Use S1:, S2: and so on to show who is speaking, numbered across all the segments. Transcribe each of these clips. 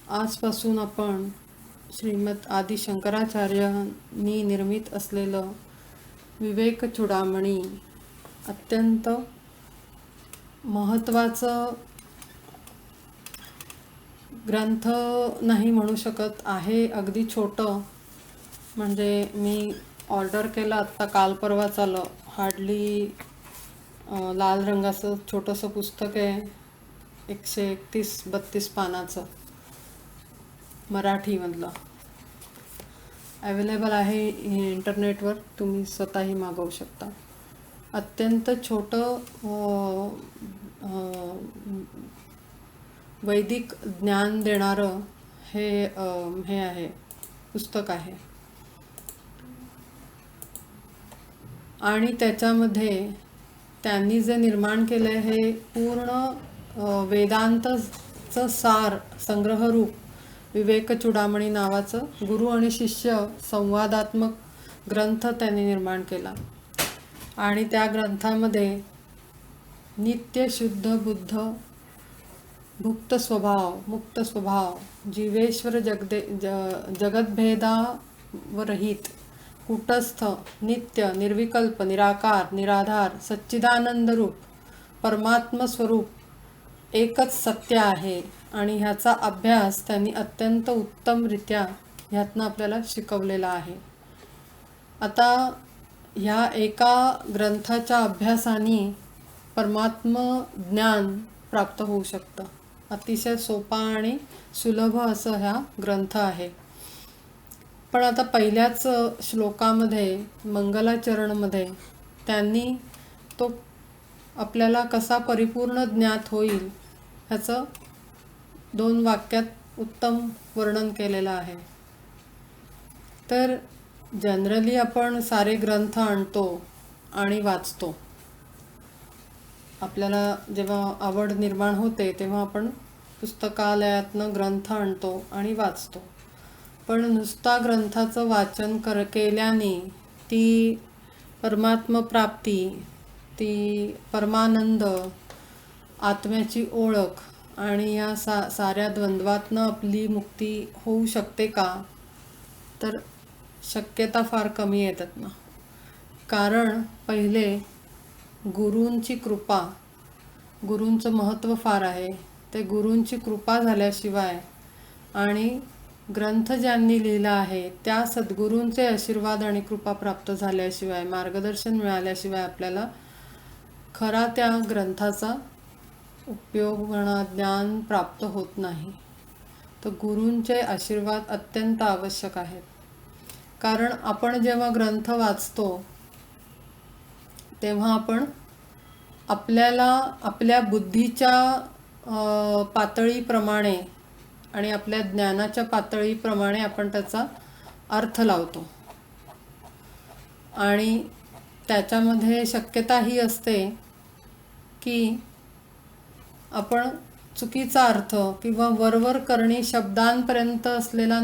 S1: आजपासून आपण श्रीमद आदि शंकराचार्यांनी निर्मित असलेलं विवेक चूडामणी अत्यंत महत्त्वाचं ग्रंथ नाही म्हणू शकत आहे. अगदी छोटं, म्हणजे मी ऑर्डर केलं आत्ता काल परवाच आलं. हार्डली लाल रंगाचं छोटंसं पुस्तक आहे, 131-32 पानाचं, मराठीमधलं. अवेलेबल आहे इंटरनेटवर, तुम्ही स्वतःही मागवू शकता. अत्यंत छोटं वैदिक ज्ञान देणारं हे आहे, पुस्तक आहे. आणि त्याच्यामध्ये त्यांनी जे निर्माण केलं आहे हे पूर्ण वेदांतचं सार संग्रहरूप विवेक चूडामणी नावाचं गुरु आणि शिष्य संवादात्मक ग्रंथ त्यांनी निर्माण केला. आणि त्या ग्रंथामध्ये नित्य शुद्ध बुद्ध भुक्त स्वभाव, मुक्त स्वभाव, जीवेश्वर जगतभेदावरहित, कुटस्थ, नित्य, निर्विकल्प, निराकार, निराधार, सच्चिदानंद रूप परमात्म स्वरूप एकच सत्य आहे. आणि ह्याचा अभ्यास त्यांनी अत्यंत उत्तमरित्या ह्यातनं आपल्याला शिकवलेला आहे. आता ह्या एका ग्रंथाच्या अभ्यासाने परमात्म ज्ञान प्राप्त होऊ शकतं. अतिशय सोपा आणि सुलभ असं हा ग्रंथ आहे. पण आता पहिल्याच श्लोकामध्ये, मंगलाचरणमध्ये, त्यांनी तो आपल्याला कसा परिपूर्ण ज्ञात होईल ह्याचं 2 वाक्यात उत्तम वर्णन केलेलं आहे. तर जनरली आपण सारे ग्रंथ आणतो आणि वाचतो. आपल्याला जेव्हा आवड निर्माण होते तेव्हा आपण पुस्तकालयातनं ग्रंथ आणतो आणि वाचतो. पण नुसता ग्रंथाचं वाचन केल्याने ती परमात्म प्राप्ती, ती परमानंद, आत्म्याची ओळख आणि या साऱ्या द्वंद्वातनं आपली मुक्ती होऊ शकते का? तर शक्यता फार कमी येतात ना. कारण पहिले गुरूंची कृपा, गुरूंचं महत्त्व फार आहे. ते गुरूंची कृपा झाल्याशिवाय आणि ग्रंथ ज्यांनी लिहिला आहे त्या सद्गुरूंचे आशीर्वाद आणि कृपा प्राप्त झाल्याशिवाय, मार्गदर्शन मिळाल्याशिवाय आपल्याला खरा त्या ग्रंथाचा उपयोग म्हणा, ज्ञान प्राप्त होत नाही. तर गुरूंचे आशीर्वाद अत्यंत आवश्यक आहेत. कारण आपण जेव्हा ग्रंथ वाचतो तेव्हा आपण आपल्याला आपल्या बुद्धीच्या पातळीप्रमाणे आणि आपल्या ज्ञानाच्या पातळीप्रमाणे आपण त्याचा अर्थ लावतो. आणि त्याच्यामध्ये शक्यता ही असते की आपण चुकीचा अर्थ किंवा वरवर करणी शब्दांपर्यंत असलेला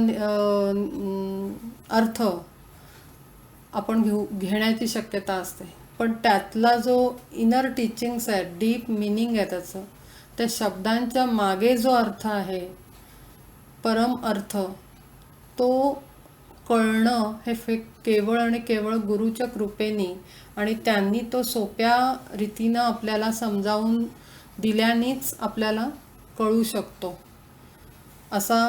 S1: अर्थ आपण घेण्याची शक्यता असते. पण त्यातला जो इनर टीचिंग्स आहे, डीप मिनिंग आहे त्याचं, त्या शब्दांच्या मागे जो अर्थ आहे, परम अर्थ, तो कळणं हे केवळ आणि केवळ गुरुच्या कृपेने आणि त्यांनी तो सोप्या रीतीनं आपल्याला समजावून दिल्यानेच आपल्याला कळू शकतो. असा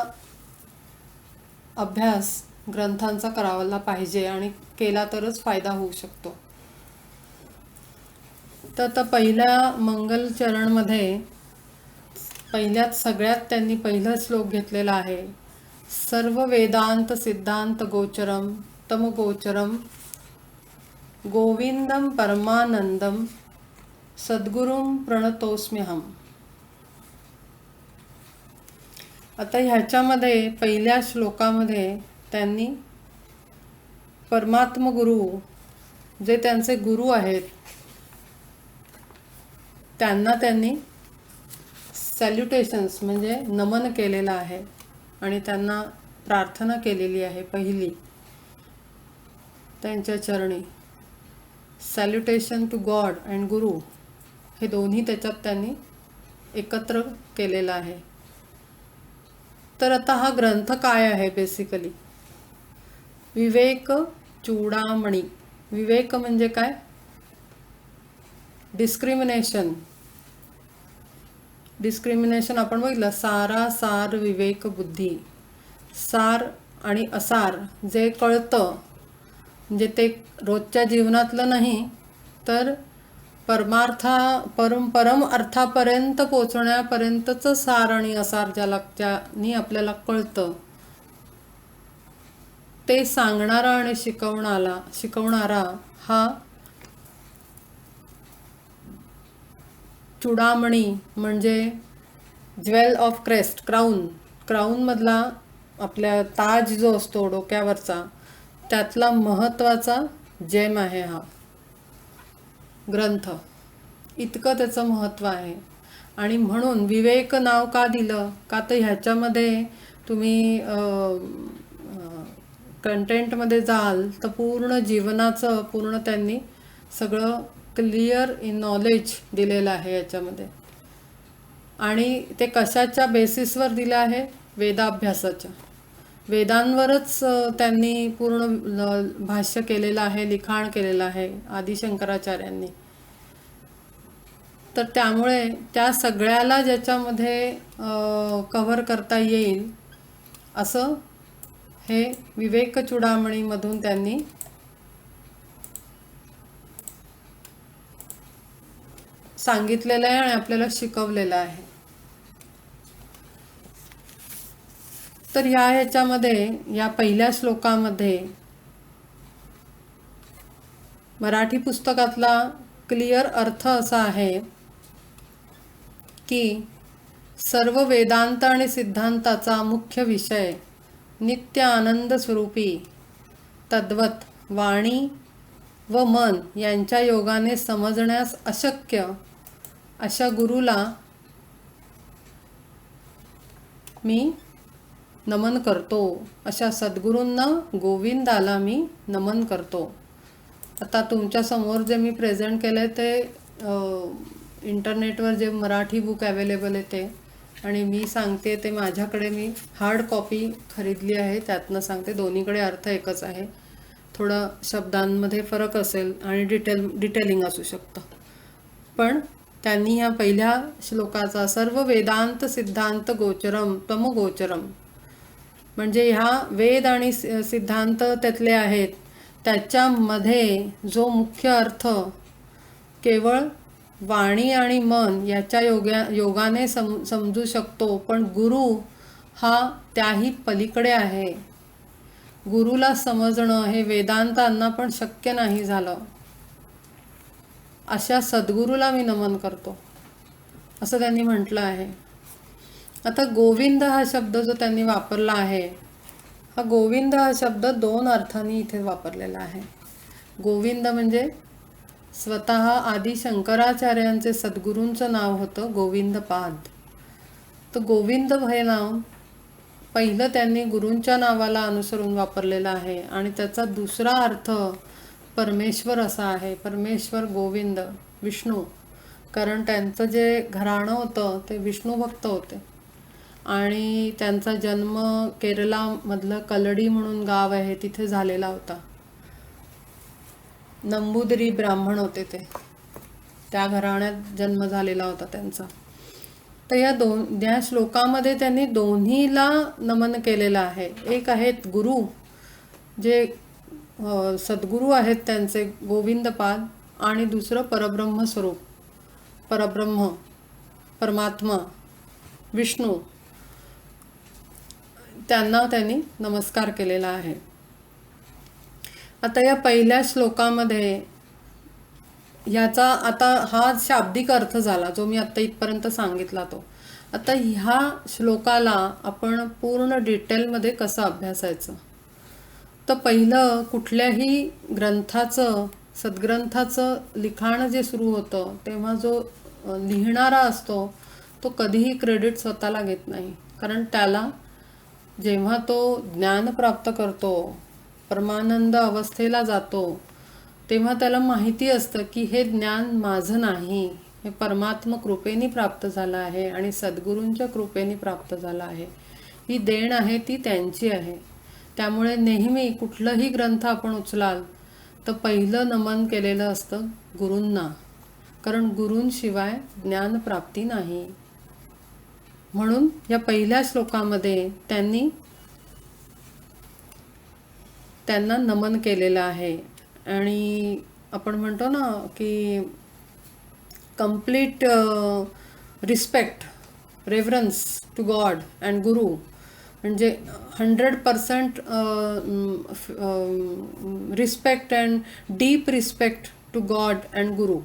S1: अभ्यास ग्रंथांचा करायला पाहिजे आणि केला तरच फायदा होऊ शकतो. तर आता पहिल्या मंगलचरणमध्ये पहिल्यात सगळ्यात त्यांनी पहिला श्लोक घेतलेला आहे. सर्व वेदांत सिद्धांत गोचरम तम गोचरम गोविंदम परमानंदम सद्गुरुम प्रणतोस्म्यहम. आता ह्याच्यामध्ये पहिल्या श्लोकामध्ये त्यांनी परमात्म गुरु, जे त्यांचे गुरु आहेत, त्यांना त्यांनी सॅल्युटेशन्स म्हणजे नमन केलेलं आहे आणि त्यांना प्रार्थना केलेली आहे. पहिली त्यांच्या चरणी सॅल्युटेशन टू गॉड अँड गुरु, हे दोन्ही त्याच्यात त्यांनी एकत्र केलेलं आहे. तर आता हा ग्रंथ काय आहे बेसिकली? विवेक चूडामणी. विवेक म्हणजे काय? डिस्क्रिमिनेशन. डिस्क्रिमिनेशन आपण बघितलं, सारा सार विवेक बुद्धी. सार आणि असार जे कळतं म्हणजे ते रोजच्या जीवनातलं नाही, तर परम अर्थापर्यंत पोचण्यापर्यंतचं सार आणि असार ज्यानी आपल्याला कळतं, ते सांगणारा आणि शिकवणारा हा चूडामणी म्हणजे ज्वेल ऑफ क्रेस्ट, क्राऊन मधला आपल्या ताज जो असतो डोक्यावरचा, त्यातला महत्वाचा जेम आहे हा ग्रंथ. इतकं त्याचं महत्त्व आहे. आणि म्हणून विवेक नाव का दिलं? का तर ह्याच्यामध्ये तुम्ही कंटेंटमध्ये जाल तर पूर्ण जीवनाचं पूर्ण त्यांनी सगळं क्लिअर इन नॉलेज दिलेलं आहे याच्यामध्ये. आणि ते कशाच्या बेसिसवर दिलं आहे? वेदाभ्यासाच्या. वेदांवरच त्यांनी पूर्ण भाष्य केलेलं आहे, लिखाण केलेलं आहे आदिशंकराचार्यांनी. तर त्यामुळे त्या सगळ्याला ज्याच्यामध्ये कव्हर करता येईल असं हे विवेक चूडामणीमधून त्यांनी सांगितलेलं आहे आणि आपल्याला शिकवलेलं आहे. तर ह्याच्यामध्ये या पहिल्या श्लोकामध्ये मराठी पुस्तकातला क्लिअर अर्थ असा आहे की सर्व वेदांत आणि सिद्धांताचा मुख्य विषय नित्य आनंद स्वरूपी तद्वत वाणी व मन यांच्या योगाने समजण्यास अशक्य अशा गुरुला मी नमन करतो. अशा सद्गुरूंना गोविंदाला मी नमन करतो. आता तुमच्या समोर जे मी प्रेझेंट केलं ते इंटरनेटवर जे मराठी बुक अवेलेबल आहे ते, आणि मी सांगते ते माझ्याकडे मी हार्ड कॉपी खरीदली आहे, त्यातनं सांगते. दोन्हीकडे अर्थ एकच आहे, थोडं शब्दांमध्ये फरक असेल आणि डिटेलिंग असू शकतं. पण त्यांनी ह्या पहिल्या श्लोकाचा सर्व वेदांत सिद्धांत गोचरम तमगोचरम म्हणजे ह्या वेद आणि सिद्धांत त्यातले आहेत, त्याच्यामध्ये जो मुख्य अर्थ केवळ वाणी आणि मन याच्या योगाने समजू शकतो, पण गुरु हा त्याही पलीकडे आहे. गुरुला समजणं हे वेदांतांना पण शक्य नाही झालं. अशा सद्गुरूला मी नमन करतो असं त्यांनी म्हटलं आहे. आता गोविंद हा शब्द जो त्यांनी वापरला आहे, हा गोविंद हा शब्द दोन अर्थांनी इथे वापरलेला आहे. गोविंद म्हणजे स्वतः आदि शंकराचार्यांचे सद्गुरूंचं नाव होतं गोविंदपाद. तर गोविंद हे नाव पहिलं त्यांनी गुरूंच्या नावाला अनुसरून वापरलेलं आहे, आणि त्याचा दुसरा अर्थ परमेश्वर असा आहे. परमेश्वर गोविंद विष्णू, कारण त्यांचं जे घराणं होतं ते विष्णू भक्त होते, आणि त्यांचा जन्म केरळमधलं कलडी म्हणून गाव आहे तिथे झालेला होता. नंबूदरी ब्राह्मण होते ते, त्या घराण्यात जन्म झालेला होता त्यांचा. तर या श्लोकामध्ये त्यांनी दोन्हीला नमन केलेलं आहे. एक आहेत गुरु, जे सद्गुरू आहेत त्यांचे गोविंदपाद, आणि दुसरं परब्रह्म स्वरूप, परमात्मा विष्णू, त्यांना त्यांनी नमस्कार केलेला आहे. आता या पहिल्या श्लोकामध्ये ह्याचा आता हा शाब्दिक अर्थ झाला जो मी आत्ता इथपर्यंत सांगितला तो. आता ह्या श्लोकाला आपण पूर्ण डिटेलमध्ये कसं अभ्यासायचं? तर पहिलं कुठल्याही ग्रंथाचं, सद्ग्रंथाचं लिखाण जे सुरू होतं तेव्हा जो लिहिणारा असतो तो कधीही क्रेडिट स्वतःला घेत नाही. कारण त्याला जेव्हा तो ज्ञान प्राप्त करतो, परमानंद अवस्थेला जातो, तेव्हा त्याला माहिती असतं की हे ज्ञान माझं नाही, हे परमात्म कृपेने प्राप्त झालं आहे आणि सद्गुरूंच्या कृपेने प्राप्त झालं आहे. ही देण आहे ती त्यांची आहे. त्यामुळे नेहमी कुठलंही ग्रंथ आपण उचलाल तर पहिलं नमन केलेलं असतं गुरूंना, कारण गुरूंशिवाय ज्ञानप्राप्ती नाही. म्हणून या पहिल्या श्लोकामध्ये त्यांना नमन केलेलं आहे. आणि आपण म्हणतो ना की complete respect, reverence to god and guru, म्हणजे 100% respect and deep respect to god and guru,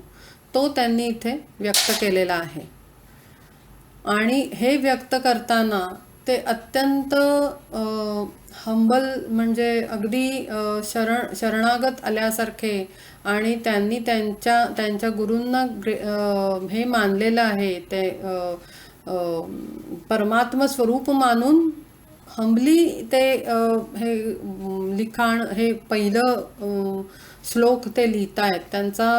S1: तो त्यांनी इथे व्यक्त केलेला आहे. आणि हे व्यक्त करताना ते अत्यंत हंबल, म्हणजे अगदी शरणागत आल्यासारखे, आणि त्यांनी त्यांच्या गुरूंना हे मानलेलं आहे, ते परमात्मा स्वरूप मानून हंबली ते हे लिखाण, हे पहिलं श्लोक ते लिहित आहेत. त्यांचा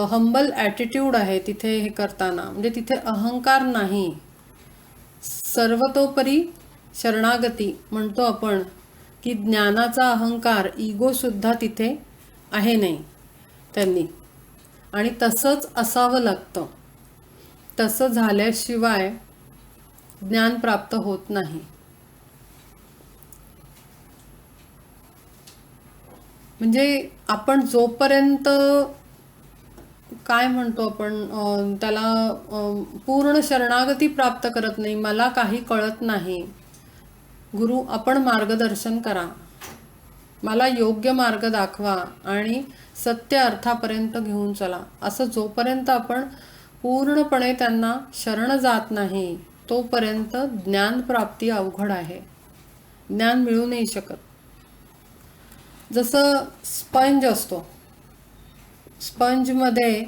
S1: हंबल ॲटिट्यूड आहे तिथे हे करताना, म्हणजे तिथे अहंकार नाही, सर्वतोपरी शरणागती म्हणतो आपण की ज्ञानाचा अहंकार, इगोसुद्धा तिथे आहे नाही त्यांनी. आणि तसंच असावं लागतं, तसं झाल्याशिवाय ज्ञान प्राप्त होत नाही. म्हणजे आपण जोपर्यंत काय म्हणतो आपण त्याला पूर्ण शरणागती प्राप्त करत नाही, मला काही कळत नाही, गुरु आपण मार्गदर्शन करा, मला योग्य मार्ग दाखवा आणि सत्य अर्थापर्यंत घेऊन चला, असं जोपर्यंत आपण पूर्णपणे त्यांना शरण जात नाही तोपर्यंत ज्ञानप्राप्ती अवघड आहे, ज्ञान मिळू नाही शकत. जसं स्पंज असतो, स्पंजमध्ये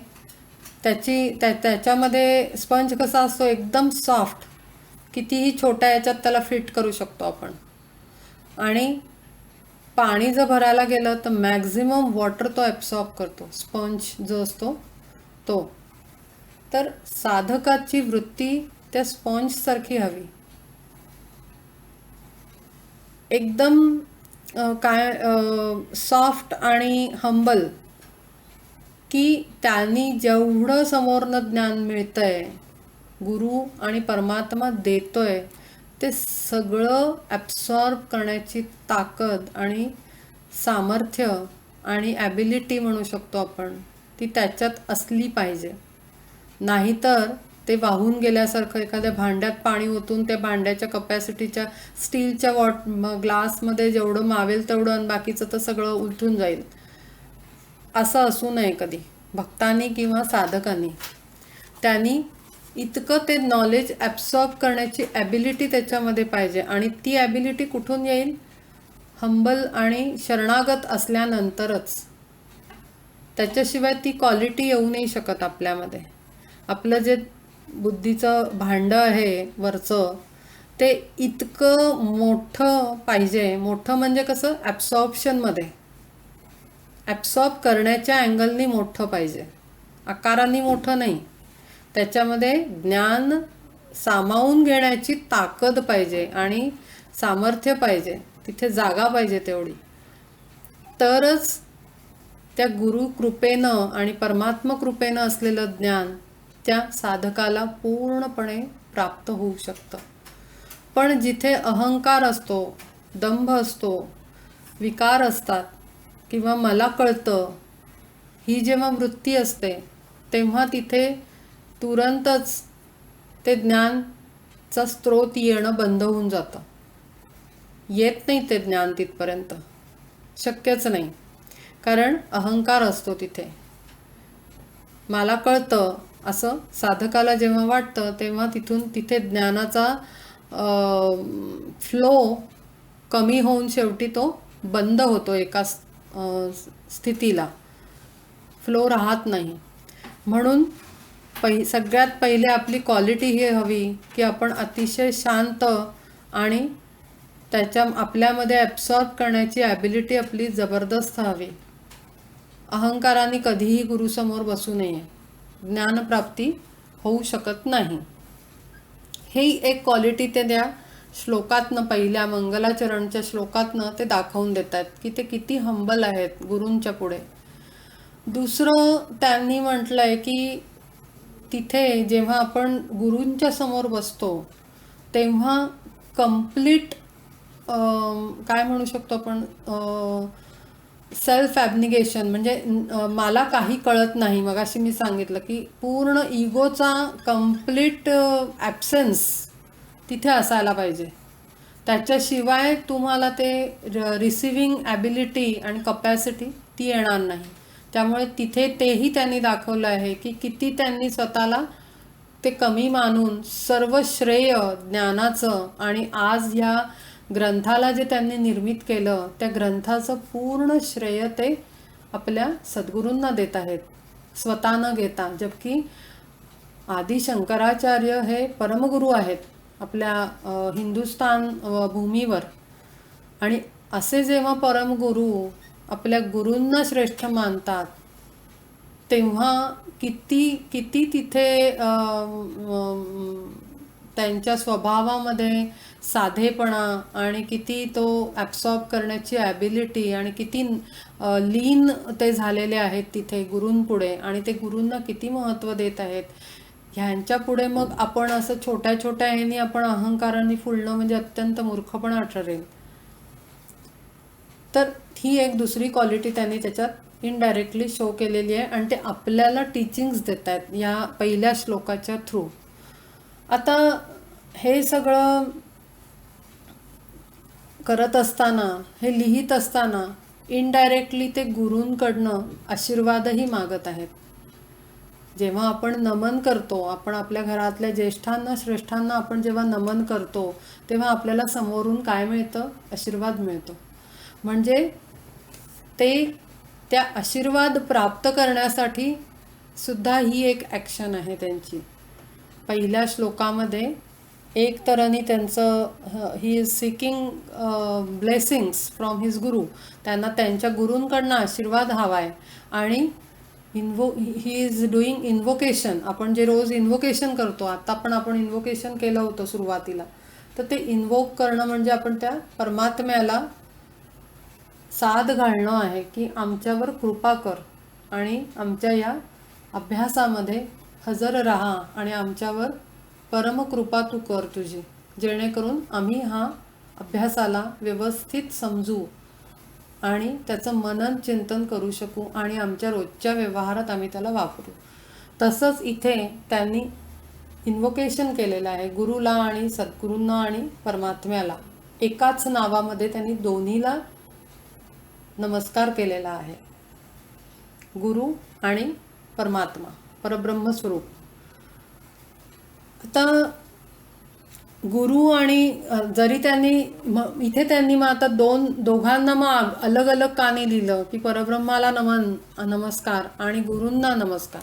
S1: त्याच्यामध्ये स्पंज कसा असतो, एकदम सॉफ्ट, कितीही छोट्या याच्यात त्याला फिट करू शकतो आपण. आणि पाणी जर भरायला गेलं तर मॅक्झिमम वॉटर तो ॲब्सॉर्ब करतो, स्पंज जो असतो तो. तर साधकाची वृत्ती त्या स्पंजसारखी हवी, एकदम सॉफ्ट आणि हंबल, की त्यांनी जेवढं समोरनं ज्ञान मिळतंय, गुरु आणि परमात्मा देतोय, ते सगळं ॲब्सॉर्ब करण्याची ताकद आणि सामर्थ्य आणि ॲबिलिटी म्हणू शकतो आपण, ती त्याच्यात असली पाहिजे. नाहीतर ते वाहून गेल्यासारखं, एखाद्या भांड्यात पाणी ओतून त्या भांड्याच्या कपॅसिटीच्या स्टीलच्या ग्लासमध्ये जेवढं मावेल तेवढं आणि बाकीचं तर सगळं उलटून जाईल, असं असू नये कधी भक्तांनी किंवा साधकांनी. त्यांनी इतकं ते नॉलेज ॲब्सॉर्ब करण्याची ॲबिलिटी त्याच्यामध्ये पाहिजे. आणि ती ॲबिलिटी कुठून येईल, हंबल आणि शरणागत असल्यानंतरच. त्याच्याशिवाय ती क्वालिटी येऊ नाही शकत आपल्यामध्ये. आपलं जे बुद्धीचं भांडं आहे वरचं, ते इतकं मोठं पाहिजे. मोठं म्हणजे कसं, ॲब्सॉर्प्शनमध्ये, ॲब्सॉर्ब करण्याच्या अँगलनी मोठं पाहिजे, आकारांनी मोठं नाही. त्याच्यामध्ये ज्ञान सामावून घेण्याची ताकद पाहिजे आणि सामर्थ्य पाहिजे, तिथे जागा पाहिजे तेवढी. तरच त्या गुरु कृपेनं आणि परमात्मा कृपेनं असलेलं ज्ञान त्या साधकाला पूर्णपणे प्राप्त होऊ शकतं. पण जिथे अहंकार असतो, दंभ असतो, विकार असतात, किंवा मला कळतं, ही जेव्हा वृत्ती असते तेव्हा तिथे तुरंतच ते ज्ञानचा स्रोत येणं बंद होऊन जातं. येत नाही ते ज्ञान तिथपर्यंत, शक्यच नाही, कारण अहंकार असतो तिथे. मला कळतं असं साधकाला जेव्हा वाटतं तेव्हा तिथे ज्ञानाचा फ्लो कमी होऊन शेवटी तो बंद होतो, एका स्थितीला फ्लो राहत नाही. म्हणून सगळ्यात पहिले आपली क्वालिटी ही हवी की आपण अतिशय शांत आणि आपल्यामध्ये ॲब्सॉर्ब करण्याची ॲबिलिटी आपली जबरदस्त हवी. अहंकाराने कधीही गुरुसमोर बसू नये, ज्ञानप्राप्ती होऊ शकत नाही. ही एक क्वालिटी ते त्या श्लोकातनं, पहिल्या मंगलाचरणच्या श्लोकातनं ते दाखवून देतात की ते किती हंबल आहेत गुरूंच्या पुढे. दुसरं त्यांनी म्हटलंय की तिथे जेव्हा आपण गुरूंच्या समोर बसतो तेव्हा कम्प्लीट काय म्हणू शकतो आपण, सेल्फ ॲबनिगेशन, म्हणजे मला काही कळत नाही. मगाशी मी सांगितलं की पूर्ण इगोचा कम्प्लीट ॲब्सेन्स तिथे असायला पाहिजे. त्याच्याशिवाय तुम्हाला ते रिसिव्हिंग ॲबिलिटी आणि कपॅसिटी ती येणार नाही. त्यामुळे तिथे तेही त्यांनी दाखवलं आहे की किती त्यांनी स्वतःला ते कमी मानून सर्व श्रेय ज्ञानाचं आणि आज ह्या ग्रंथाला जे त्यांनी निर्मित केलं त्या ग्रंथाचं पूर्ण श्रेय ते आपल्या सद्गुरूंना देत आहेत, स्वतः न घेता. जबकि आदि शंकराचार्य हे परमगुरू आहेत आपल्या हिंदुस्थान भूमीवर. आणि असे जेव्हा परमगुरू आपल्या गुरूंना श्रेष्ठ मानतात तेव्हा किती किती तिथे त्यांच्या स्वभावामध्ये साधेपणा आणि किती तो ॲब्सॉर्ब करण्याची ॲबिलिटी आणि किती लीन ते झालेले आहेत तिथे गुरूंपुढे आणि ते गुरूंना किती महत्त्व देत आहेत. ह्यांच्या पुढे मग आपण असं छोट्या छोट्या ह्यानी आपण अहंकाराने फुलणं म्हणजे अत्यंत मूर्खपणा ठरेल. तर ही एक दुसरी क्वालिटी त्यांनी त्याच्यात इनडायरेक्टली शो केलेली आहे आणि ते आपल्याला टीचिंग्स देत आहेत या पहिल्या श्लोकाच्या थ्रू. आता हे सगळं करत असताना, हे लिहित असताना इनडायरेक्टली ते गुरूंकडनं आशीर्वादही मागत आहेत. जेव्हा आपण नमन करतो, आपण आपल्या घरातल्या ज्येष्ठांना श्रेष्ठांना आपण जेव्हा नमन करतो तेव्हा आपल्याला समोरून काय मिळतं? आशीर्वाद मिळतो. म्हणजे ते त्या आशीर्वाद प्राप्त करण्यासाठी सुद्धा ही एक ॲक्शन आहे त्यांची. पहिल्या श्लोकामध्ये एक तऱ्हेने त्यांचं he is seeking blessings from his गुरु, त्यांना त्यांच्या गुरूंकडनं आशीर्वाद हवा आहे. आणि ही इज डुईंग इन्व्होकेशन. आपण जे रोज इन्व्होकेशन करतो, आता पण आपण इन्व्होकेशन केलं होतं सुरुवातीला, तर ते इन्व्होक करणं म्हणजे आपण त्या परमात्म्याला साद घालणं आहे की आमच्यावर कृपा कर आणि आमच्या या अभ्यासामध्ये हजर राहा आणि आमच्यावर परमकृपा तू कर तुझी, जेणेकरून आम्ही हा अभ्यासाला व्यवस्थित समजू आणि त्याचं मनन चिंतन करू शकू आणि आमच्या रोजच्या व्यवहारात आम्ही त्याला वापरू. तसंच इथे त्यांनी इन्व्होकेशन केलेलं आहे गुरुला आणि सद्गुरूंना आणि परमात्म्याला. एकाच नावामध्ये त्यांनी दोन्हीला नमस्कार केलेला आहे, गुरु आणि परमात्मा, परब्रह्मस्वरूप. आता गुरु आणि जरी त्यांनी इथे त्यांनी मग आता दोघांना मग अलग अलग का नाही लिहिलं की परब्रह्माला नमस्कार आणि गुरूंना नमस्कार,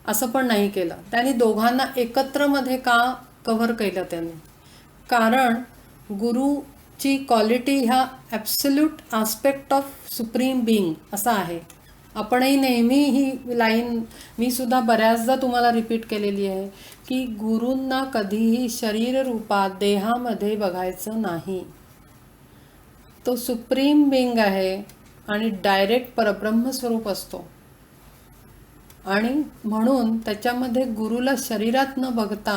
S1: असं पण नाही केलं. त्यांनी दोघांना एकत्र मध्ये का कव्हर केलं त्यांनी? कारण गुरुची क्वालिटी ह्या absolute aspect of supreme being असा आहे. आपणही नेहमी ही लाईन मी सुद्धा बऱ्याचदा तुम्हाला रिपीट केलेली आहे की गुरूंना कधीही शरीर रूपात देहामध्ये बघायचं नाही. तो सुप्रीम बीइंग आहे आणि डायरेक्ट परब्रह्म स्वरूप असतो. आणि म्हणून त्याच्यामध्ये गुरुला शरीरात न बघता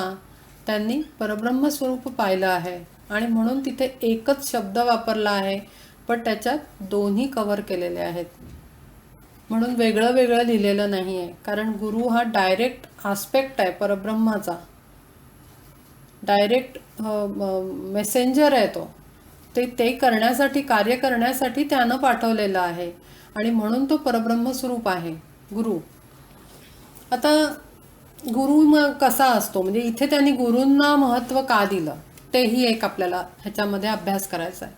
S1: त्यांनी परब्रह्म स्वरूप पाहिलं आहे आणि म्हणून तिथे एकच शब्द वापरला आहे पण त्याच्यात दोन्ही कव्हर केलेले आहेत. म्हणून वेगळं वेगळं लिहिलेलं नाही आहे, कारण गुरु हा डायरेक्ट आस्पेक्ट आहे परब्रह्माचा, डायरेक्ट मेसेंजर आहे तो. ते करण्यासाठी, कार्य करण्यासाठी त्यानं पाठवलेलं आहे आणि म्हणून तो परब्रह्मस्वरूप आहे गुरु. आता गुरु मग कसा असतो, म्हणजे इथे त्यांनी गुरूंना महत्त्व का दिलं तेही एक आपल्याला ह्याच्यामध्ये अभ्यास करायचा आहे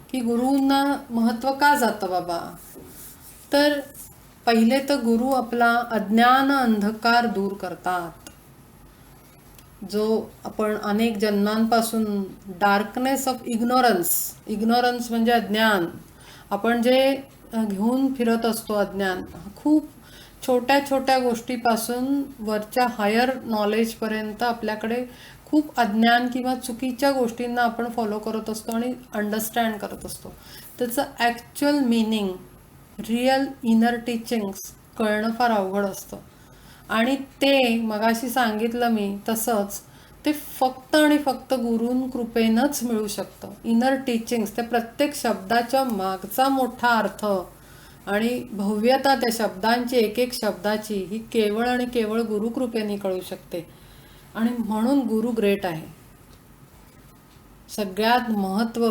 S1: की गुरूंना महत्त्व का जातं बाबा. तर पहिले तर गुरु आपला अज्ञान अंधकार दूर करतात. जो आपण अनेक जन्मांपासून डार्कनेस ऑफ इग्नोरन्स म्हणजे अज्ञान, आपण जे घेऊन फिरत असतो अज्ञान, खूप छोट्या छोट्या गोष्टीपासून वरच्या हायर नॉलेजपर्यंत आपल्याकडे खूप अज्ञान किंवा चुकीच्या गोष्टींना आपण फॉलो करत असतो आणि अंडरस्टँड करत असतो. त्याचं actual meaning, real inner teachings कळणं फार अवघड असतं. आणि ते मगाशी सांगितलं मी तसंच ते फक्त आणि फक्त गुरून कृपेनंच मिळू शकतं. इनर टीचिंग्स, त्या प्रत्येक शब्दाच्या मागचा मोठा अर्थ आणि भव्यता त्या शब्दांची, एक एक शब्दाची, ही केवळ आणि केवळ गुरुकृपेने कळू शकते. आणि म्हणून गुरु ग्रेट आहे. सगळ्यात महत्त्व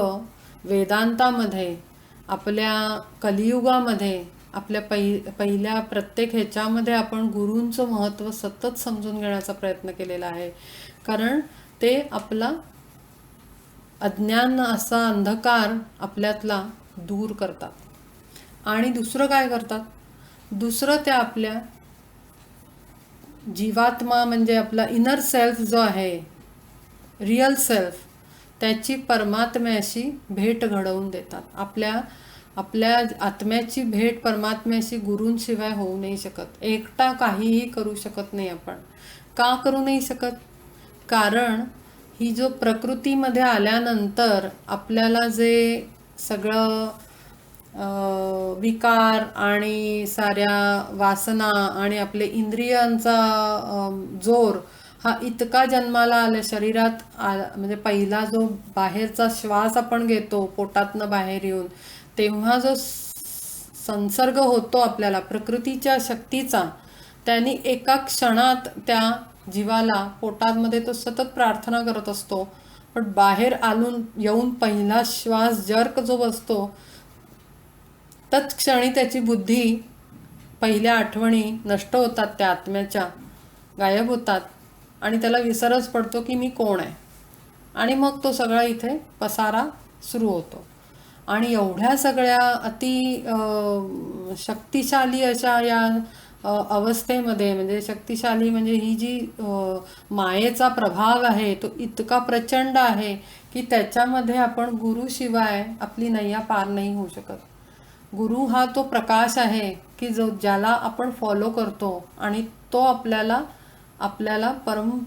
S1: वेदांतामध्ये, आपल्या कलियुगामध्ये, आपल्या पहिल्या प्रत्येक ह्याच्यामध्ये आपण गुरूंचं महत्त्व सतत समजून घेण्याचा प्रयत्न केलेला आहे. कारण ते आपला अज्ञान असा अंधकार आपल्यातला दूर करतात. आणि दुसरं काय करतात? दुसरं त्या आपल्या जीवात्मा म्हणजे आपला इनर सेल्फ जो आहे, रिअल सेल्फ, त्याची परमात्म्याशी भेट घडवून देतात. आपल्या आत्म्याची भेट परमात्म्याशी गुरूंशिवाय होऊ नाही शकत. एकटा काहीही करू शकत नाही आपण. का करू नाही शकत? कारण ही जो प्रकृतीमध्ये आल्यानंतर आपल्याला जे सगळं विकार आणि साऱ्या वासना आणि आपले इंद्रियांचा जोर हा इतका जन्माला आला शरीरात म्हणजे पहिला जो बाहेरचा श्वास आपण घेतो पोटातनं बाहेर येऊन, तेव्हा जो संसर्ग होतो आपल्याला प्रकृतीच्या शक्तीचा, त्यांनी एका क्षणात त्या जीवाला, पोटामध्ये तो सतत प्रार्थना करत असतो, पण बाहेर येऊन पहिला श्वास जर्क जो बसतो, तत्क्षणी त्याची बुद्धी, पहिल्या आठवणी नष्ट होतात, त्या आत्म्याच्या गायब होतात आणि त्याला विसरच पडतो की मी कोण आहे. आणि मग तो सगळा इथे पसारा सुरू होतो. आणि एवढ्या सगळ्या अति शक्तिशाली अशा या अवस्थेमध्ये, म्हणजे शक्तिशाली म्हणजे ही जी मायेचा प्रभाव आहे तो इतका प्रचंड आहे की त्याच्यामध्ये आपण गुरुशिवाय आपली नैया पार नाही होऊ शकत. गुरु हा तो प्रकाश आहे की ज्याला आपण फॉलो करतो आणि तो आपल्याला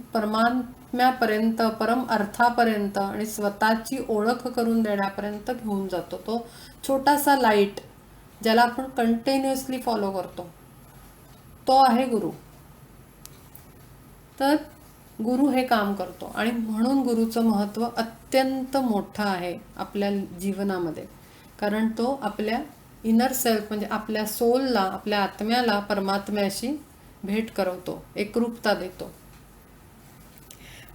S1: परमात्म्यापर्यंत, परम अर्थापर्यंत आणि स्वतःची ओळख करून देण्यापर्यंत घेऊन जातो. तो छोटासा लाईट ज्याला आपण कंटिन्युअसली फॉलो करतो, तो आहे गुरु. तर गुरु हे काम करतो आणि म्हणून गुरुचं महत्त्व अत्यंत मोठं आहे आपल्या जीवनामध्ये. कारण तो आपल्या इनर सेल्फ म्हणजे आपल्या सोलला, आपल्या आत्म्याला परमात्म्याशी भेट करवतो, एकरूपता देतो.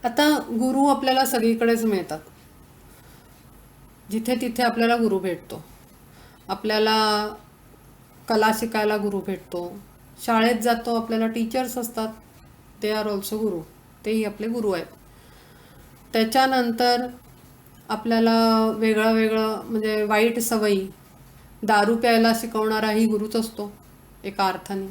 S1: आता गुरु आपल्याला सगळीकडेच मिळतात. जिथे तिथे आपल्याला गुरु भेटतो. आपल्याला कला शिकायला गुरु भेटतो. शाळेत जातो, आपल्याला टीचर्स असतात, दे आर ऑल्सो गुरु, तेही आपले गुरु आहेत. त्याच्यानंतर आपल्याला वेगळं म्हणजे वाईट सवयी, दारू प्यायला शिकवणाराही गुरुच असतो एका अर्थाने.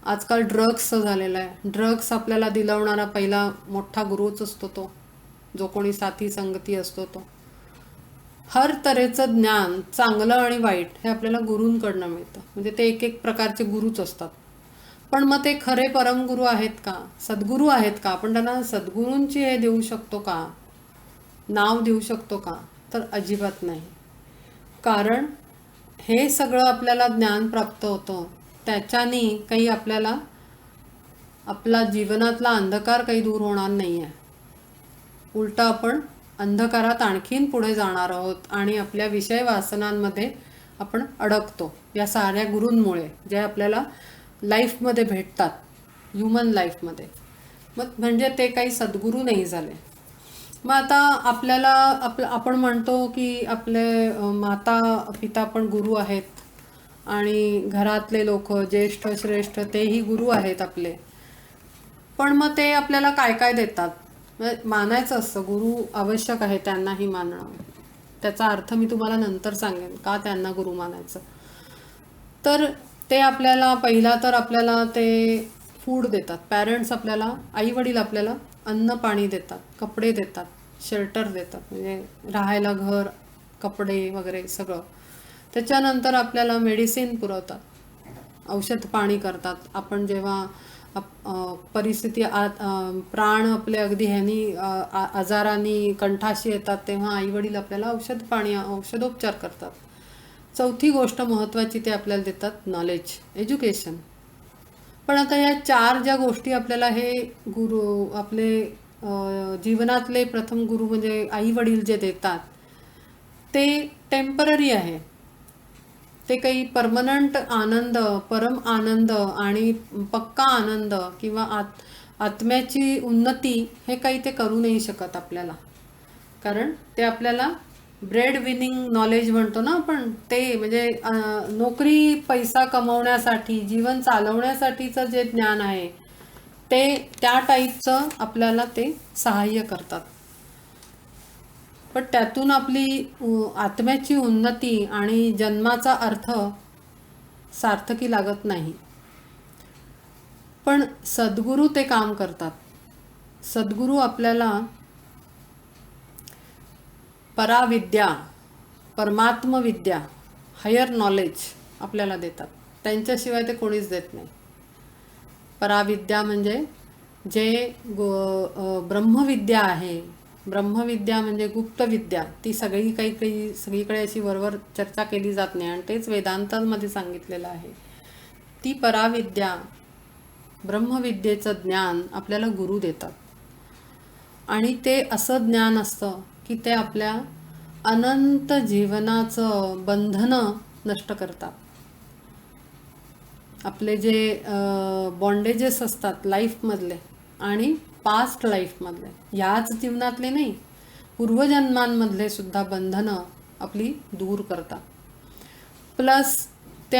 S1: आजकाल ड्रग्स झालेला आहे, ड्रग्स आपल्याला दिलवणारा पहिला मोठा गुरुच असतो, तो जो कोणी साथी संगती असतो तो. हर तऱ्हेचं ज्ञान, चांगलं आणि वाईट, हे आपल्याला गुरूंकडनं मिळतं. म्हणजे ते एक एक प्रकारचे गुरुच असतात. पण मग ते खरे परमगुरू आहेत का, सद्गुरू आहेत का, आपण त्यांना सद्गुरूंची हे देऊ शकतो का, नाव देऊ शकतो का? तर अजिबात नाही. कारण हे सगळं आपल्याला ज्ञान प्राप्त होतं, त्याच्याने काही आपल्याला आपला जीवनातला अंधकार काही दूर होणार नाही आहे. उलटा आपण अंधकारात आणखीन पुढे जाणार आहोत आणि आपल्या विषय वासनांमध्ये आपण अडकतो या साऱ्या गुरूंमुळे, जे आपल्याला लाईफमध्ये भेटतात, ह्युमन लाईफमध्ये. मग म्हणजे ते काही सद्गुरू नाही झाले. मग आता आपल्याला आपण म्हणतो की आपले माता पिता पण गुरु आहेत आणि घरातले लोक, ज्येष्ठ श्रेष्ठ, तेही गुरु आहेत आपले. पण मग ते आपल्याला काय काय देतात, मानायचं असतं. गुरु आवश्यक आहे, त्यांनाही मानणं. त्याचा अर्थ मी तुम्हाला नंतर सांगेन का त्यांना गुरु मानायचं. तर ते आपल्याला पहिला तर आपल्याला ते फूड देतात. पॅरेंट्स आपल्याला, आई वडील आपल्याला अन्न पाणी देतात, कपडे देतात, शेल्टर देतात, म्हणजे राहायला घर, कपडे वगैरे सगळं. त्याच्यानंतर आपल्याला मेडिसिन पुरवतात, औषध पाणी करतात. आपण जेव्हा परिस्थिती प्राण आपले अगदी ह्यानी आजाराने कंठाशी येतात, तेव्हा आईवडील आपल्याला औषधोपचार करतात. चौथी गोष्ट महत्त्वाची ते आपल्याला देतात, नॉलेज, एज्युकेशन. पण आता या 4 ज्या गोष्टी आपल्याला हे गुरु आपले जीवनातले प्रथम गुरु म्हणजे आई वडील जे देतात ते टेम्पररी आहे. ते काही परमनंट आनंद, परम आनंद आणि पक्का आनंद किंवा आत्म्याची उन्नती हे काही ते करू नाही शकत आपल्याला. कारण ते आपल्याला ब्रेड विनिंग नॉलेज म्हणतो ना आपण, ते म्हणजे नोकरी पैसा कमवण्यासाठी जीवन चालवण्यासाठीचं जे ज्ञान आहे ते त्या टाईपचं आपल्याला ते सहाय्य करतात. पण त्यातून आपली आत्म्याची उन्नती आणि जन्माचा अर्थ सार्थकी लागत नाही. पण सद्गुरू ते काम करतात. सद्गुरू आपल्याला पराविद्या, परमात्मविद्या, हायर नॉलेज आपल्याला देतात. त्यांच्याशिवाय ते कोणीच देत नाही. पराविद्या म्हणजे जे ब्रह्मविद्या आहे, ब्रह्मविद्या म्हणजे गुप्तविद्या, ती सगळीकडे अशी वरवर चर्चा केली जात नाही आणि तेच वेदांतांमध्ये सांगितलेलं आहे. ती पराविद्या, ब्रह्मविद्येचं ज्ञान आपल्याला गुरु देतात. आणि ते असं ज्ञान असतं की ते आपल्या अनंत जीवनाचं बंधनं नष्ट करतात. आपले जे बॉन्डेजेस असतात लाईफमधले आणि पास्ट लाईफमधले, ह्याच जीवनातले नाही, पूर्वजन्मांमधले सुद्धा बंधनं आपली दूर करतात. प्लस ते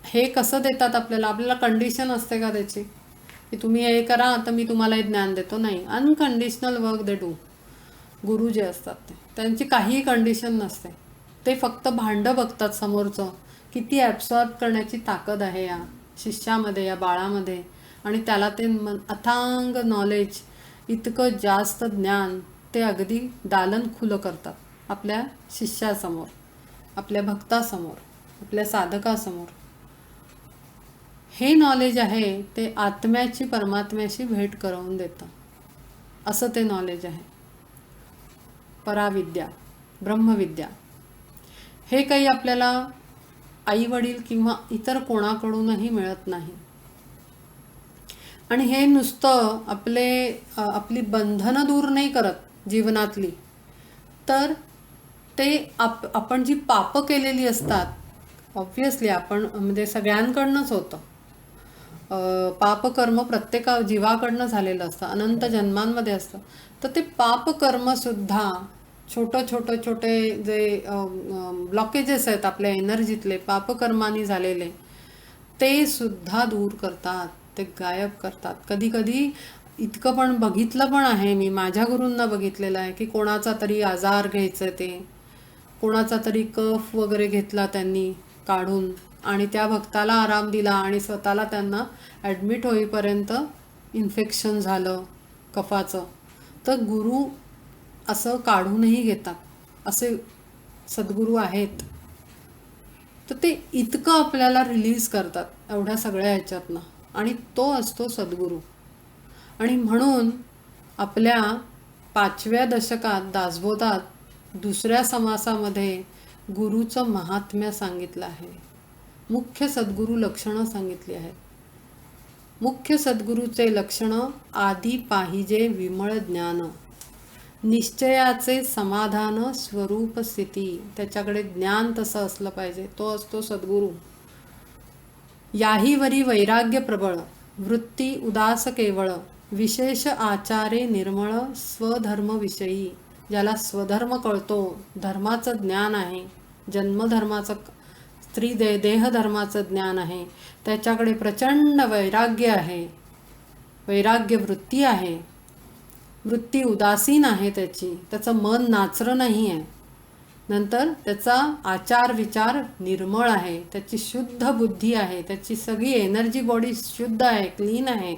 S1: हे कसं देतात आपल्याला कंडिशन असते का त्याची, की तुम्ही हे करा तर मी तुम्हाला हे ज्ञान देतो? नाही. Unconditional work they do. गुरु जे असतात त्यांची काहीही कंडिशन नसते. ते फक्त भांडं बघतात समोरचं, किती ॲब्सॉर्ब करण्याची ताकद आहे या शिष्यामध्ये, या बाळामध्ये, आणि त्याला ते अथांग नॉलेज, इतकं जास्त ज्ञान ते अगदी दालन खुलं करतात आपल्या शिष्यासमोर, आपल्या भक्तासमोर, आपल्या साधकासमोर. हे नॉलेज आहे ते आत्म्याची परमात्म्याशी भेट करवून देतं. असं ते नॉलेज आहे, पराविद्या, ब्रह्मविद्या. हे काही आपल्याला आई वडील किंवा इतर कोणाकडूनही मिळत नाही. आणि हे नुसतं आपली बंधनं दूर नाही करत जीवनातली, तर ते आपण जी पापं केलेली असतात, ऑब्व्हियसली आपण म्हणजे सगळ्यांकडनंच होतं. पापकर्म प्रत्येक जीवाकडनं झालेलं असतं, अनंत जन्मांमध्ये असतं. तर ते पापकर्मसुद्धा छोटे जे ब्लॉकेजेस आहेत आपल्या एनर्जीतले पापकर्मानी झालेले, ते सुद्धा दूर करतात, ते गायब करतात. कधी कधी इतकं पण बघितलं पण आहे मी, माझ्या गुरूंना बघितलेलं आहे की कोणाचा तरी आजार घ्यायचं, ते कोणाचा तरी कफ वगैरे घेतला त्यांनी काढून आणि त्या भक्ताला आराम दिला आणि स्वतःला त्यांना ॲडमिट होईपर्यंत इन्फेक्शन झालं कफाचं. तर गुरु असं काढूनही घेतात, असे सद्गुरू आहेत. तर ते इतकं आपल्याला रिलीज करतात एवढ्या सगळ्या ह्याच्यातनं, आणि तो असतो सद्गुरू. आणि म्हणून आपल्या 5व्या दशकात दासबोधात 2ऱ्या समासामध्ये गुरुचं महात्म्य सांगितलं आहे. मुख्य सद्गुरू लक्षणं सांगितली आहेत. मुख्य सद्गुरूचे लक्षणं: आधी पाहिजे विमळ ज्ञान, निश्चयाचे समाधान, स्वरूप स्थिती. त्याच्याकडे ज्ञान तसं असलं पाहिजे, तो असतो सद्गुरू. याहीवरी वैराग्य प्रबळ, वृत्ती उदास केवळ, विशेष आचारे निर्मळ, स्वधर्मविषयी. ज्याला स्वधर्म कळतो, धर्माचं ज्ञान आहे, जन्मधर्माचं, स्त्री देहधर्माचं ज्ञान आहे, त्याच्याकडे प्रचंड वैराग्य आहे, वैराग्य वृत्ती आहे, वृत्ती उदासीन आहे त्याची, त्याचं मन नाचरं नाही आहे. नंतर त्याचा आचार विचार निर्मळ आहे, त्याची शुद्ध बुद्धी आहे, त्याची सगळी एनर्जी बॉडी शुद्ध आहे, क्लीन आहे,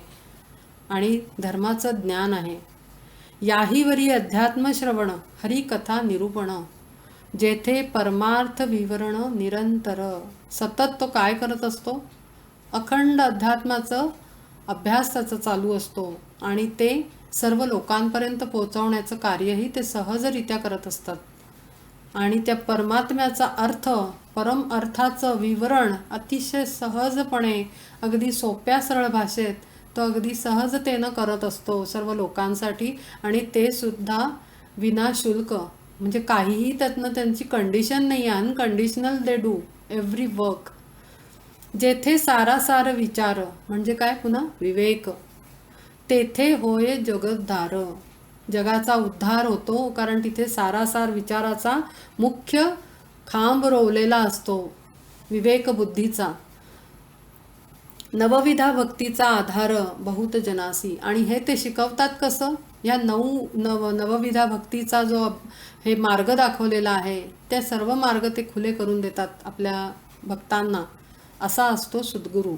S1: आणि धर्माचं ज्ञान आहे. याहीवरी अध्यात्मश्रवण, हरिकथा निरूपण, जेथे परमार्थ विवरण निरंतर. सतत तो काय करत असतो? अखंड अध्यात्माचं अभ्यास त्याचा चालू असतो आणि ते सर्व लोकांपर्यंत पोहोचवण्याचं कार्यही ते सहजरित्या करत असतात. आणि त्या परमात्म्याचा अर्थ, परम अर्थाचं विवरण अतिशय सहजपणे, अगदी सोप्या सरळ भाषेत तो अगदी सहजतेनं करत असतो सर्व लोकांसाठी. आणि ते सुद्धा विनाशुल्क, म्हणजे काहीही त्यातनं त्यांची कंडिशन नाही आहे. Unconditional they do every work. जेथे सारासार विचार, म्हणजे काय, पुन्हा विवेक, तेथे होय जगद्धार. जगाचा उद्धार होतो, कारण तिथे सारासार विचाराचा मुख्य खांब रोवलेला असतो, विवेक बुद्धीचा. नवविधा भक्तीचा आधार बहुत जनासी. आणि हे ते शिकवतात कसं? या नवविधा भक्तीचा जो हे मार्ग दाखवलेला आहे, त्या सर्व मार्ग ते खुले करून देतात आपल्या भक्तांना. असा असतो सद्गुरू.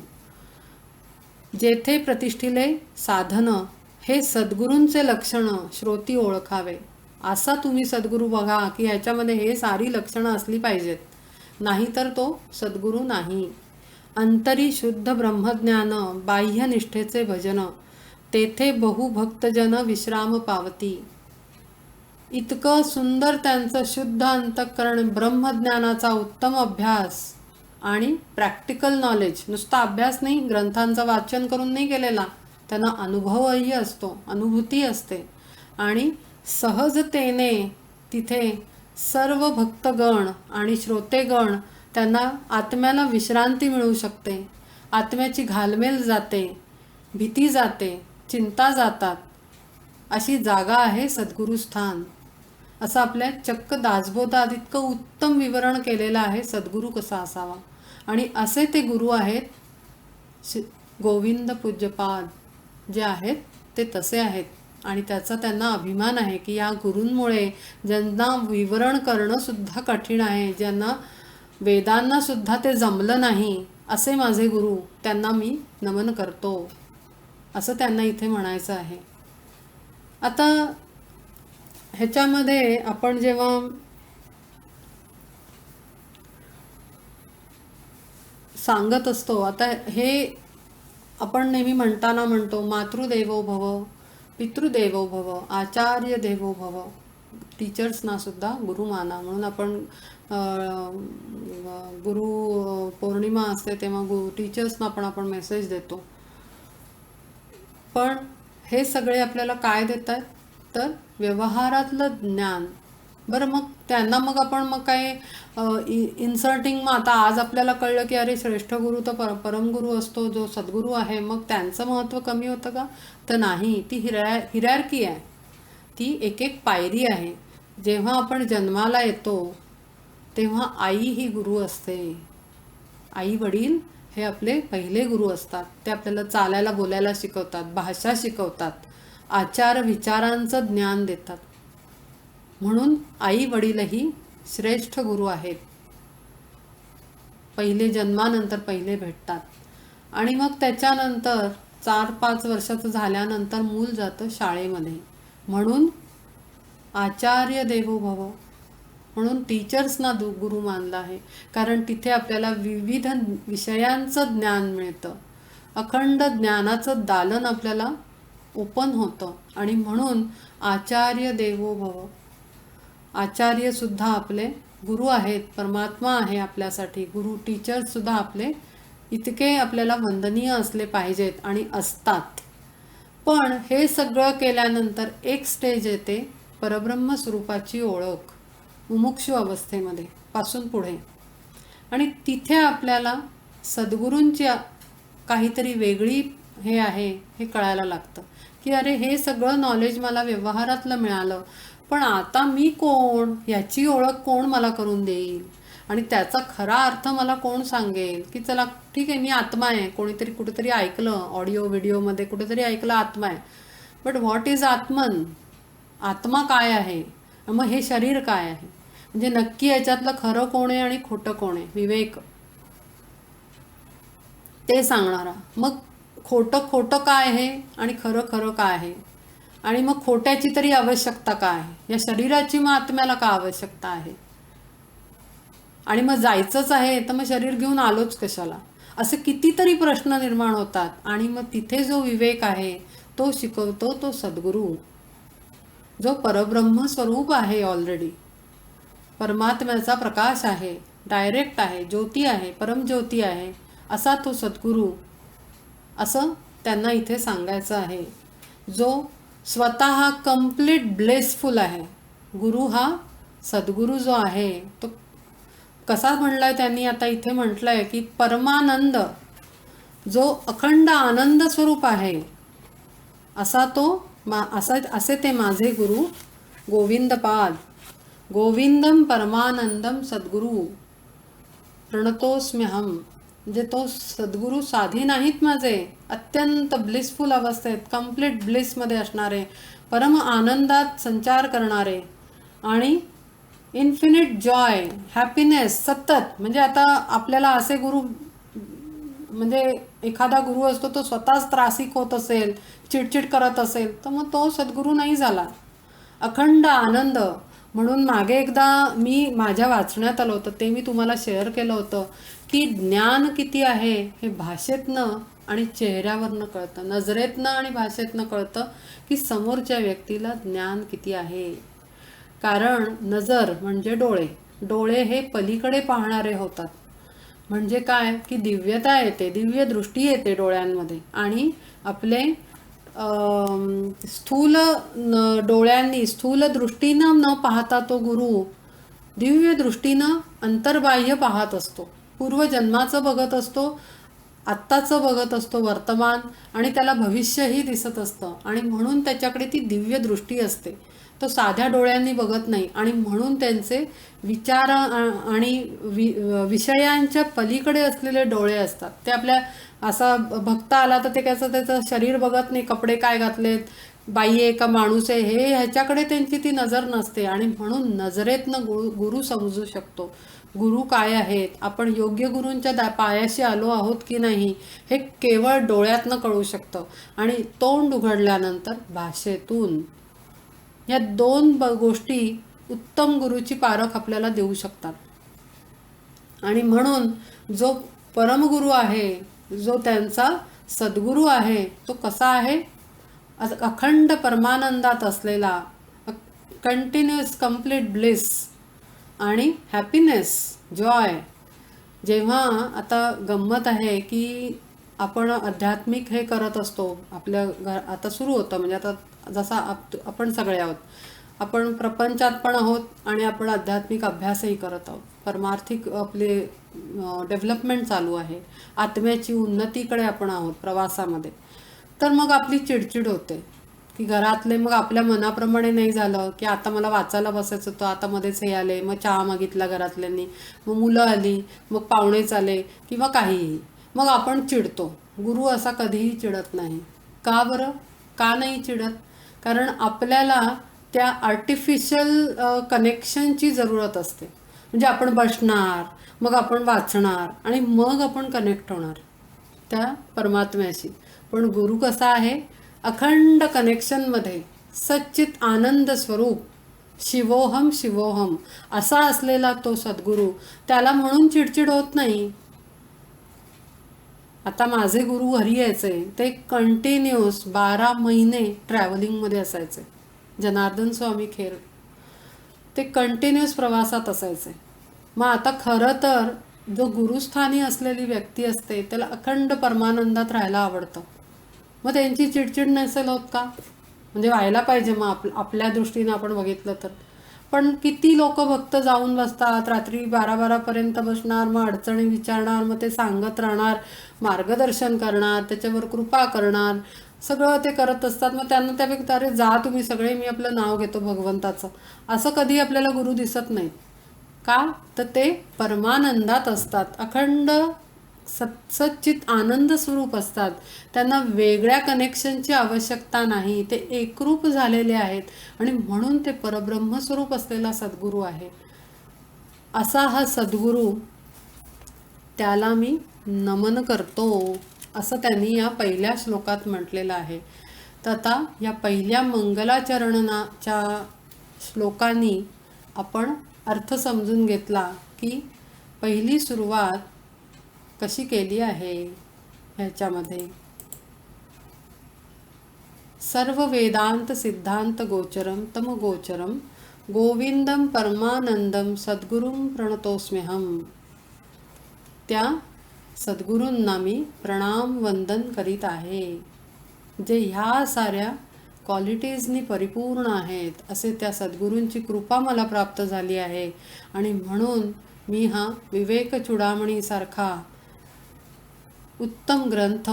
S1: जेथे प्रतिष्ठिले साधन, हे सद्गुरूंचे लक्षण श्रोती ओळखावे. असा तुम्ही सद्गुरू बघा की ह्याच्यामध्ये हे सारी लक्षणं असली पाहिजेत, नाहीतर तो सद्गुरू नाही. अंतरी शुद्ध ब्रह्मज्ञान, बाह्य निष्ठेचे भजन, तेथे बहुभक्तजन विश्राम पावती. इतकं सुंदर त्यांचं शुद्ध अंतःकरण, ब्रह्मज्ञानाचा उत्तम अभ्यास आणि प्रॅक्टिकल नॉलेज. नुसता अभ्यास नाही, ग्रंथांचं वाचन करून नाही केलेला, त्यांना अनुभवही असतो, अनुभूती असते. आणि सहजतेने तिथे सर्व भक्तगण आणि श्रोतेगण, त्यांना आत्म्याला विश्रांती मिळू शकते, आत्म्याची घालमेल जाते, भीती जाते, चिंता जातात. अशी जागा आहे सद्गुरुस्थान. असं आपल्या चक्क दासबोधात इतकं उत्तम विवरण केलेलं आहे सद्गुरू कसा असावा. आणि असे ते गुरु आहेत, गोविंद पूज्यपाद जे आहेत ते तसे आहेत. आणि त्याचा त्यांना अभिमान आहे की या गुरूंमुळे, ज्यांना विवरण करणं सुद्धा कठीण आहे, ज्यांना वेदांना सुद्धा ते जमलं नाही, असे माझे गुरु, त्यांना मी नमन करतो, असं त्यांना इथे म्हणायचं आहे. आता ह्याच्यामध्ये आपण जेव्हा सांगत असतो, आता हे आपण नेहमी म्हणताना म्हणतो मातृदेवो भव, पितृदेवो भव, आचार्य देवो भव. टीचर्सना सुद्धा गुरु माना, म्हणून आपण गुरु पौर्णिमा असते तेव्हा टीचर्सना पण आपण मेसेज देतो. पण हे सगळे आपल्याला काय देतात तर व्यवहारातलं ज्ञान. बरं, मग त्यांना मग आपण मग काय इन्सर्टिंग, मग आता आज आपल्याला कळलं की अरे श्रेष्ठ गुरु तर परमगुरू असतो, जो सद्गुरू आहे, मग त्यांचं महत्त्व कमी होतं का? तर नाही, ती हिरार्की आहे, ती एक एक पायरी आहे. जेव्हा आपण जन्माला येतो तेव्हा आई ही गुरु असते. आई वडील हे आपले पहिले गुरु असतात. ते आपल्याला चालायला बोलायला शिकवतात, भाषा शिकवतात, आचार विचारांचं ज्ञान देतात. म्हणून आई वडीलही श्रेष्ठ गुरु आहेत. पहिले जन्मानंतर पहिले भेटतात. आणि मग त्याच्यानंतर 4-5 वर्षाचं झाल्यानंतर मूल जातं शाळेमध्ये. म्हणून आचार्य देवो भव, म्हणून टीचर्सना गुरु मानलं आहे, कारण तिथे आपल्याला विविध विषयांचं ज्ञान मिळतं. अखंड ज्ञानाचं दालन आपल्याला ओपन होतं. आणि म्हणून आचार्य देवो भव, आचार्य सुद्धा आपले गुरु आहेत, परमात्मा आहे आपल्यासाठी. गुरु टीचर्स सुद्धा आपले इतके आपल्याला वंदनीय असले पाहिजेत आणि असतात. पण हे सगळं केल्यानंतर एक स्टेज येते परब्रह्म स्वरूपाची ओळख, मुमुक्षु अवस्थेमध्ये पासून पुढे. आणि तिथे आपल्याला सद्गुरूंची काहीतरी वेगळी हे आहे हे कळायला लागतं की अरे हे सगळं नॉलेज मला व्यवहारातलं मिळालं, पण आता मी कोण, याची ओळख कोण मला करून देईल आणि त्याचा खरा अर्थ मला कोण सांगेल. की चला ठीक आहे, मी आत्मा आहे, कोणीतरी कुठेतरी ऐकलं, ऑडिओ व्हिडिओमध्ये कुठेतरी ऐकलं आत्मा आहे, बट व्हॉट इज आत्मन, आत्मा काय आहे, मग हे शरीर काय आहे, म्हणजे नक्की याच्यातलं खरं कोण आहे आणि खोटं कोण आहे, विवेक ते सांगणारा. मग खोटं खोटं काय आहे आणि खरं खरं काय आहे, आणि मग खोट्याची तरी आवश्यकता काय आहे, या शरीराची मग आत्म्याला का आवश्यकता आहे. आणि मग जायचंच आहे तर मग शरीर घेऊन आलोच कशाला. असे कितीतरी प्रश्न निर्माण होतात आणि मग तिथे जो विवेक आहे तो शिकवतो तो सद्गुरू, जो परब्रह्म स्वरूप आहे, ऑलरेडी परमात्म्याचा प्रकाश आहे, डायरेक्ट आहे, ज्योती आहे, परमज्योती आहे, असा तो सद्गुरू, असं त्यांना इथे सांगायचं आहे, जो स्वतः कंप्लीट ब्लेसफुल आहे. गुरु हा सद्गुरू जो आहे तो कसा म्हणलाय त्यांनी, आता इथे म्हटलंय की परमानंद, जो अखंड आनंद स्वरूप आहे, असा तो असे ते माझे गुरु गोविंदपाद. गोविंदम परमानंदम सद्गुरू प्रणतोस्म्यहम. म्हणजे तो सद्गुरू साधी नाहीत माझे, अत्यंत ब्लिसफुल अवस्थेत, कम्प्लीट ब्लिसमध्ये असणारे, परम आनंदात संचार करणारे आणि इन्फिनिट जॉय, हॅपीनेस सतत. म्हणजे आता आपल्याला असे गुरु, म्हणजे एखादा गुरु असतो तो स्वतःच त्रासिक होत असेल, चिडचिड करत असेल, तर मग तो सद्गुरू नाही झाला. अखंड आनंद. म्हणून मागे एकदा मी माझ्या वाचण्यात आलं होतं, ते मी तुम्हाला शेअर केलं होतं की ज्ञान किती आहे हे भाषेतनं आणि चेहऱ्यावरनं कळतं, नजरेतनं आणि भाषेतनं कळतं की समोरच्या व्यक्तीला ज्ञान किती आहे. कारण नजर म्हणजे डोळे, डोळे हे पलीकडे पाहणारे होतात. म्हणजे काय की दिव्यता येते, दिव्य दृष्टी येते डोळ्यांमध्ये, आणि आपले स्थूल डोळ्यांनी, स्थूल दृष्टीनं न पाहता तो गुरु दिव्य दृष्टीनं अंतर्बाह्य पाहत असतो, पूर्वजन्माचं बघत असतो, आत्ताचं बघत असतो, वर्तमान, आणि त्याला भविष्यही दिसत असतं, आणि म्हणून त्याच्याकडे ती दिव्य दृष्टी असते. तो साध्या डोळ्यांनी बघत नाही, आणि म्हणून त्यांचे विचार आणि विषयांच्या पलीकडे असलेले डोळे असतात. ते आपल्या असा भक्त आला तर ते कसं त्याचं शरीर बघत नाही, कपडे काय घातलेत, बाई आहे का माणूस आहे, हे ह्याच्याकडे त्यांची ती नजर नसते, आणि म्हणून नजरेतनं गुरु समजू शकतो गुरु काय आहेत. आपण योग्य गुरूंच्या पायाशी आलो आहोत की नाही हे केवळ डोळ्यातनं कळू शकतं, आणि तोंड उघडल्यानंतर भाषेतून. या दोन गोष्टी उत्तम गुरुची पारख आपल्याला देऊ शकतात. आणि म्हणून जो परमगुरू आहे, जो त्यांचा सद्गुरू आहे, तो कसा आहे, अखंड परमानंदात असलेला, कंटिन्युअस कंप्लीट ब्लिस आणि हॅपीनेस, जॉय. जेव्हा आता गंमत आहे की आपण आध्यात्मिक हे करत असतो, आपल्या आता सुरू होतं, म्हणजे आता जसा आपण सगळे आहोत, आपण प्रपंचात पण आहोत आणि आपण आध्यात्मिक अभ्यासही करत आहोत, परमार्थिक आपले डेव्हलपमेंट चालू आहे, आत्म्याची उन्नतीकडे आपण आहोत प्रवासामध्ये. तर मग आपली चिडचिड होते की घरातले मग आपल्या मनाप्रमाणे नाही झालं, की आता मला वाचायला बसायचं होतं, आता मध्येच हे आले, मग चहा मागितला घरातल्यांनी, मग मुलं आली, मग पाहुणेच आले, किंवा काहीही, मग आपण चिडतो. गुरु असा कधीही चिडत नाही. का बरं? का नाही चिडत? कारण आपल्याला त्या आर्टिफिशियल कनेक्शनची जरूरत असते. म्हणजे आपण बसणार, मग आपण वाचणार, आणि मग आपण कनेक्ट होणार त्या परमात्म्याशी. पण गुरु कसा आहे, अखंड कनेक्शनमध्ये, सच्चित आनंद स्वरूप, शिवोहम शिवोहम असा असलेला तो सद्गुरू, त्याला म्हणून चिडचिड होत नाही. आता माझे गुरु घरी यायचे, ते कंटिन्युअस 12 महिने ट्रॅव्हलिंगमध्ये असायचे. जनार्दन स्वामी खेर, ते कंटिन्युअस प्रवासात असायचे. मग आता खरं तर जो गुरुस्थानी असलेली व्यक्ती असते त्याला अखंड परमानंदात राहायला आवडतं. मग त्यांची चिडचिड नसेल होत का? म्हणजे व्हायला पाहिजे मग आपल्या दृष्टीनं आपण बघितलं तर. पण किती लोक भक्त जाऊन बसतात, रात्री 12-12 पर्यंत बसणार, मग अडचणी विचारणार, मग ते सांगत राहणार, मार्गदर्शन करणार, त्याच्यावर कृपा करणार, सगळं ते करत असतात. मग त्यांना त्यापेक्षा अरे जा तुम्ही सगळे, मी आपलं नाव घेतो भगवंताचं, असं कधी आपल्याला गुरु दिसत नाहीत. का? तर ते परमानंदात असतात, अखंड सच्चित आनंद स्वरूप असतात. त्यांना वेगळ्या कनेक्शनची आवश्यकता नाही, ते एकरूप झालेले आहेत, आणि म्हणून ते परब्रह्म स्वरूप असलेला सद्गुरू आहे. असा हा सद्गुरू, त्याला मी नमन करतो, असं त्यांनी या पहिल्या श्लोकात म्हटलेलं आहे. तर आता या पहिल्या मंगलाचरणाच्या श्लोकांनी आपण अर्थ समजून घेतला की पहिली सुरुवात कशी केली आहे ह्याच्यामध्ये. सर्व वेदांत सिद्धांत गोचरम तम गोचरम गोविंदम परमानंदम सद्गुरुं प्रणतोस्म्यहम. त्या सद्गुरूंना मी प्रणाम वंदन करीत आहे, जे ह्या साऱ्या क्वालिटीजनी परिपूर्ण आहेत. असे त्या सद्गुरूंची कृपा मला प्राप्त झाली आहे आणि म्हणून मी हा विवेक चूडामणीसारखा उत्तम ग्रंथ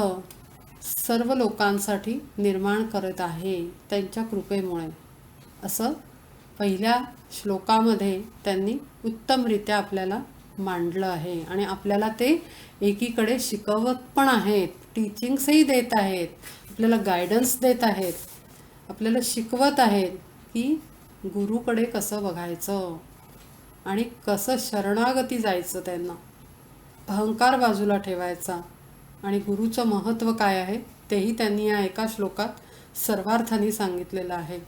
S1: सर्व लोकांसाठी निर्माण करत आहे त्यांच्या कृपेमुळे. असं पहिल्या श्लोकामध्ये त्यांनी उत्तमरित्या आपल्याला मांडलं आहे आणि आपल्याला ते एकीकडे शिकवत पण आहेत, टीचिंग्सही देत आहेत, आपल्याला गायडन्स देत आहेत, आपल्याला शिकवत आहेत की गुरुकडे कसं बघायचं आणि कसं शरणागती जायचं, त्यांना अहंकार बाजूला ठेवायचा आणि गुरुचं महत्त्व काय आहे तेही त्यांनी या एका श्लोकात सर्वार्थाने सांगितलेलं आहे.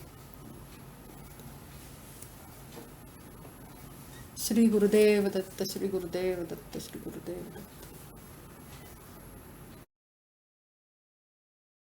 S1: श्री गुरुदेव दत्त, श्री गुरुदेव दत्त, श्री गुरुदेव दत्त.